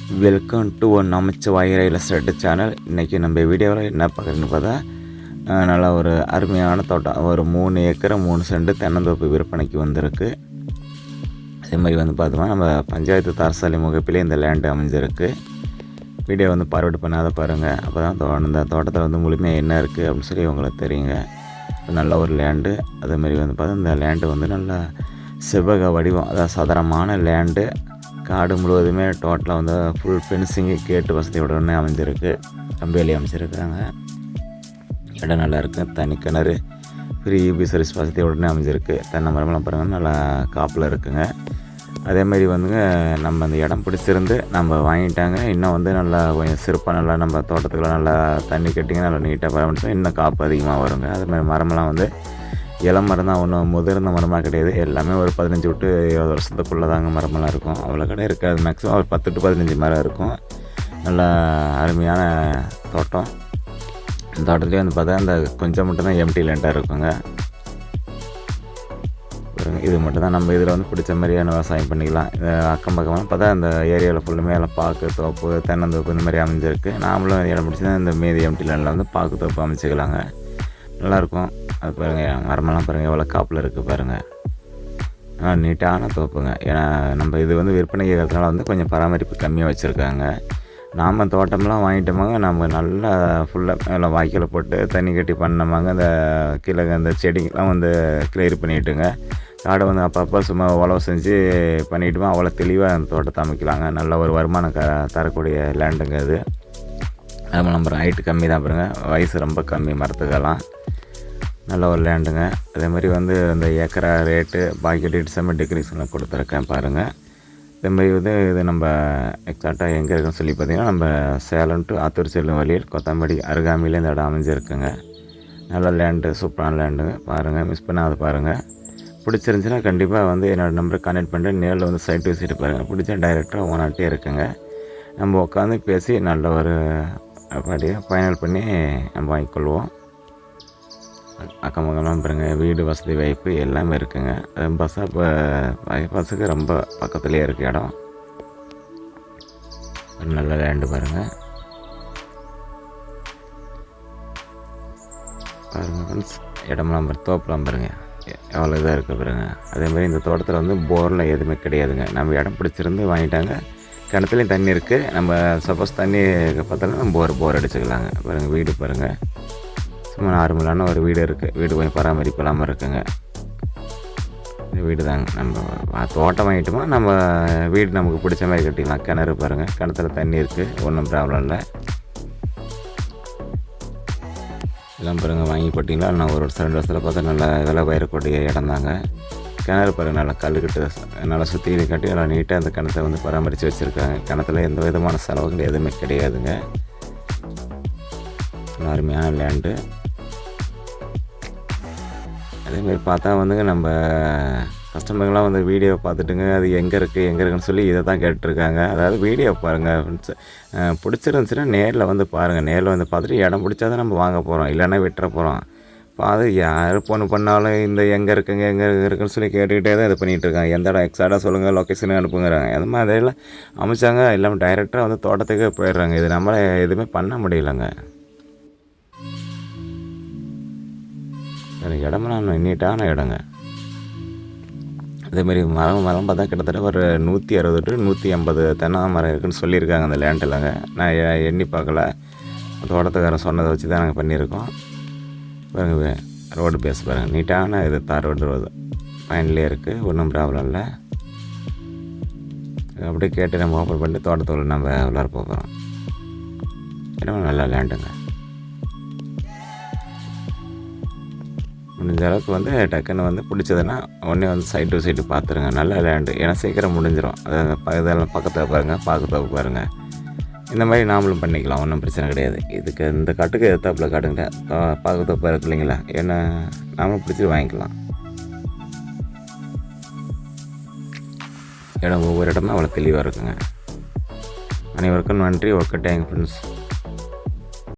Welcome to one Namachivaya real estate channel. இன்றைக்கி நம்ம வீடியோவில் என்ன பார்க்குறேன்னு பார்த்தா, நல்லா ஒரு அருமையான தோட்டம். ஒரு 3 ஏக்கர் 3 சென்ட் தென்னந்தோப்பு விற்பனைக்கு வந்திருக்கு. அதே மாதிரி வந்து பார்த்தோம்னா நம்ம பஞ்சாயத்து தாரசாலை முகப்பிலே இந்த லேண்டு அமைஞ்சிருக்கு. வீடியோ வந்து பார்வேர்டு பண்ணாத பாருங்கள். அப்போ தான் இந்த தோட்டத்தில் வந்து முழுமையாக என்ன இருக்குது அப்படின்னு சொல்லி உங்களுக்கு தெரியுங்க. நல்ல ஒரு லேண்டு. அதேமாதிரி வந்து பார்த்தா இந்த லேண்டு வந்து நல்லா செவ்வக வடிவம், அதாவது சதுரமான லேண்டு. காடு முழுவதுமே டோட்டலாக வந்து ஃபுல் ஃபென்சிங்கு, கேட்டு வசதியுடனே அமைஞ்சிருக்கு. கம்பெனி அமைச்சிருக்காங்க. இடம் நல்லா இருக்குது. தனி கிணறு, ஃப்ரீ யூபி சர்வீஸ் வசதியுடனே அமைஞ்சிருக்கு. தென்னை மரமெல்லாம் பாருங்கள் நல்லா காப்பில் இருக்குங்க. அதேமாதிரி வந்துங்க, நம்ம அந்த இடம் பிடிச்சிருந்து நம்ம வாங்கிட்டாங்க. இன்னும் வந்து நல்லா கொஞ்சம் சிறப்பாக நல்லா நம்ம தோட்டத்துக்குள்ள நல்லா தண்ணி கட்டிங்க நல்லா நீட்டாக பராமரிச்சோம், இன்னும் காப்பு அதிகமாக வருங்க. அதுமாதிரி மரமெல்லாம் வந்து இளம் மரம் தான், ஒன்றும் முதிர்ந்த மரமாக கிடையாது. எல்லாமே ஒரு 15 to 20 வருஷத்துக்குள்ளே தாங்க மரமெல்லாம் இருக்கும். அவ்வளோ கடை இருக்காது. மேக்ஸிமம் ஒரு 10 to 15 மரம் இருக்கும். நல்லா அருமையான தோட்டம். இந்த தோட்டத்துலேயே வந்து பார்த்தா இந்த கொஞ்சம் மட்டும்தான் எம்டி லேண்டாக இருக்குங்க. இது மட்டும் தான் நம்ம இதில் வந்து பிடிச்ச மாதிரியான விவசாயம் பண்ணிக்கலாம். அக்கம் பக்கமாக பார்த்தா இந்த ஏரியாவில் ஃபுல்லுமே எல்லாம் பாக்கு தோப்பு, தென்னந்தோப்பு இந்த மாதிரி அமைஞ்சிருக்கு. நாமளும் இடம் பிடிச்சி தான் இந்த மீதி எம்டி லேண்டில் வந்து பாக்கு தோப்பு அமைச்சிக்கலாங்க. நல்லாயிருக்கும். அது பாருங்கள், மரமெல்லாம் பாருங்கள் எவ்வளோ காப்பில் இருக்குது பாருங்கள். நீட்டான தோப்புங்க. ஏன்னா நம்ம இது வந்து விற்பனை கேட்கறதுனால வந்து கொஞ்சம் பராமரிப்பு கம்மியாக வச்சுருக்காங்க. நாம் தோட்டமெல்லாம் வாங்கிட்டோமாங்க, நம்ம நல்லா ஃபுல்லாக நல்லா வாய்க்கால் போட்டு தண்ணி கட்டி பண்ணோமாங்க. இந்த கீழே அந்த செடிங்கெலாம் வந்து கிளியர் பண்ணிவிட்டுங்க. காடை வந்து அப்பப்போ சும்மா உழவு செஞ்சு பண்ணிக்கிட்டோமா, அவ்வளோ தெளிவாக அந்த தோட்டத்தை அமைக்கலாங்க. நல்ல ஒரு வருமானம் தரக்கூடிய லேண்டுங்க அது. அது நம்ம ஹைட்டு கம்மி தான் பாருங்கள், வயசு ரொம்ப கம்மி மரத்துக்கெல்லாம். நல்ல ஒரு லேண்டுங்க. அதேமாதிரி வந்து இந்த ஏக்கரா ரேட்டு பாக்கி டீட்ஸ் எல்லாமே டிக்ரீஷனில் கொடுத்துருக்கேன் பாருங்கள். இதேமாதிரி வந்து இது நம்ம எக்ஸாக்டாக எங்கே இருக்குன்னு சொல்லி பார்த்திங்கன்னா, நம்ம சேலம் டு ஆத்தூர் செல்லும் வழியில் கொத்தம்படி அருகாமையில் இந்த இடம் அமைஞ்சிருக்குங்க. நல்ல லேண்டு, சூப்பரான லேண்டுங்க. பாருங்கள், மிஸ் பண்ணாத பாருங்கள். பிடிச்சிருந்துச்சின்னா கண்டிப்பாக வந்து என்னோடய நம்பருக்கு கனெக்ட் பண்ணிட்டு நேரில் வந்து சைட் விசிட்டு பாருங்கள். பிடிச்சா டைரெக்டாக ஓனாட்டே இருக்குங்க. நம்ம உட்காந்து பேசி நல்ல ஒரு படியாக ஃபைனல் பண்ணி நம்ம வாங்கிக்கொள்வோம். அக்கம் பக்கம்லாம் பாருங்கள், வீடு வசதி வாய்ப்பு எல்லாமே இருக்குங்க. பஸ்ஸுக்கு ரொம்ப பக்கத்துலேயே இருக்குது இடம். நல்ல லேண்டு பாருங்கள். ஃப்ரெண்ட்ஸ், இடமெல்லாம் தோப்பெல்லாம் பாருங்கள் எவ்வளோ இதாக இருக்குது பாருங்கள். அதேமாதிரி இந்த தோட்டத்தில் வந்து போரில் எதுவுமே கிடையாதுங்க. நம்ம இடம் பிடிச்சிருந்து வாங்கிட்டாங்க. கிணத்துலேயும் தண்ணி இருக்குது. நம்ம சப்போஸ் தண்ணி பார்த்தாலும் போர் அடிச்சுக்கலாங்க. பாருங்கள், வீடு பாருங்கள், சும்மா நார்மலான ஒரு வீடு இருக்குது. வீடு கொஞ்சம் பராமரிப்பு இல்லாமல் இருக்குங்க. இந்த வீடு தாங்க. நம்ம தோட்டம் வாங்கிட்டோமா, நம்ம வீடு நமக்கு பிடிச்ச மாதிரி கட்டிக்கலாம். கிணறு பாருங்கள், கிணத்துல தண்ணி இருக்குது, ஒன்றும் ப்ராப்ளம் இல்லை. இதெல்லாம் பாருங்கள், வாங்கி போட்டிங்களா நான் 1 வருஷம் 2 வருஷத்தில் பார்த்தா நல்லா விலை பயிரக்கூடிய இடம் தாங்க. கிணறு பாருங்கள், நல்லா கல்லுக்கிட்டு நல்லா சுற்றி கட்டி நல்லா நீட்டாக அந்த கிணத்தை வந்து பராமரித்து வச்சுருக்காங்க. கிணத்துல எந்த விதமான செலவுகள் எதுவுமே கிடையாதுங்க. அருமையான லேண்டு. அதேமாதிரி பார்த்தா வந்துங்க, நம்ம கஸ்டமருங்களாம் வந்து வீடியோ பார்த்துட்டுங்க அது எங்கே இருக்குன்னு சொல்லி இதை தான் கேட்டுருக்காங்க. அதாவது வீடியோ பாருங்கள் ஃப்ரெண்ட்ஸ், பிடிச்சிருந்துச்சுன்னா நேரில் வந்து பாருங்கள். நேரில் வந்து பார்த்துட்டு இடம் பிடிச்சா தான் நம்ம வாங்க போகிறோம், இல்லைன்னா விட்டுற போகிறோம். அது யார் ஃபோன் பண்ணாலும் இந்த எங்கே இருக்குன்னு சொல்லி கேட்டுக்கிட்டே தான் இது பண்ணிகிட்ருக்காங்க. எந்த இடம் எக்ஸாக்டாக சொல்லுங்கள், லொக்கேஷனுக்கு அனுப்புங்கிறாங்க. அது மாதிரி அதெல்லாம் அமைச்சாங்க, இல்லாமல் டைரெக்டாக வந்து தோட்டத்துக்கே போயிடுறாங்க. இது நம்மளால் எதுவுமே பண்ண முடியலைங்க. இடமெல்லாம் நீட்டான இடங்க. அதேமாரி மரம் பார்த்தா கிட்டத்தட்ட ஒரு 160 to 180 தென்னை மரம் இருக்குதுன்னு சொல்லியிருக்காங்க அந்த லேண்டில்ங்க. நான் எண்ணி பார்க்கல, தோட்டத்துக்காரன் சொன்னதை வச்சு தான் நாங்கள் பண்ணியிருக்கோம். பாருங்கள், ரோடு பேஸ் பாருங்கள், நீட்டான இது தார் ரோடு ஃபைனலே இருக்குது, ஒன்றும் ப்ராப்ளம் இல்லை. அப்படியே கேட்டு நம்ம ஓப்பன் பண்ணிட்டு தோட்டத்துக்குள்ள நம்ம உள்ளார போகிறோம். இடம் நல்லா லேண்டுங்க. முடிஞ்ச அளவுக்கு வந்து டக்குன்னு வந்து பிடிச்சதுன்னா உடனே வந்து சைட் டு சைட்டு பார்த்துருங்க. நல்ல லேண்டு, ஏன்னா சீக்கிரம் முடிஞ்சிடும். அது இதெல்லாம் பக்கத்தில் பாருங்கள், பாக்குத்தோப்பு பாருங்கள். இந்த மாதிரி நாமளும் பண்ணிக்கலாம், ஒன்றும் பிரச்சனை கிடையாது. இதுக்கு இந்த காட்டுக்கு எதிர்த்தாப்பில் காட்டுங்க பாக்குத்தோப்பு இருக்கு இல்லைங்களா, ஏன்னா நாமளும் பிடிச்சி வாங்கிக்கலாம். இடம் ஒவ்வொரு இடமும் அவ்வளோ தெளிவாக இருக்குங்க. அனைவருக்கும் நன்றி. Work time friends.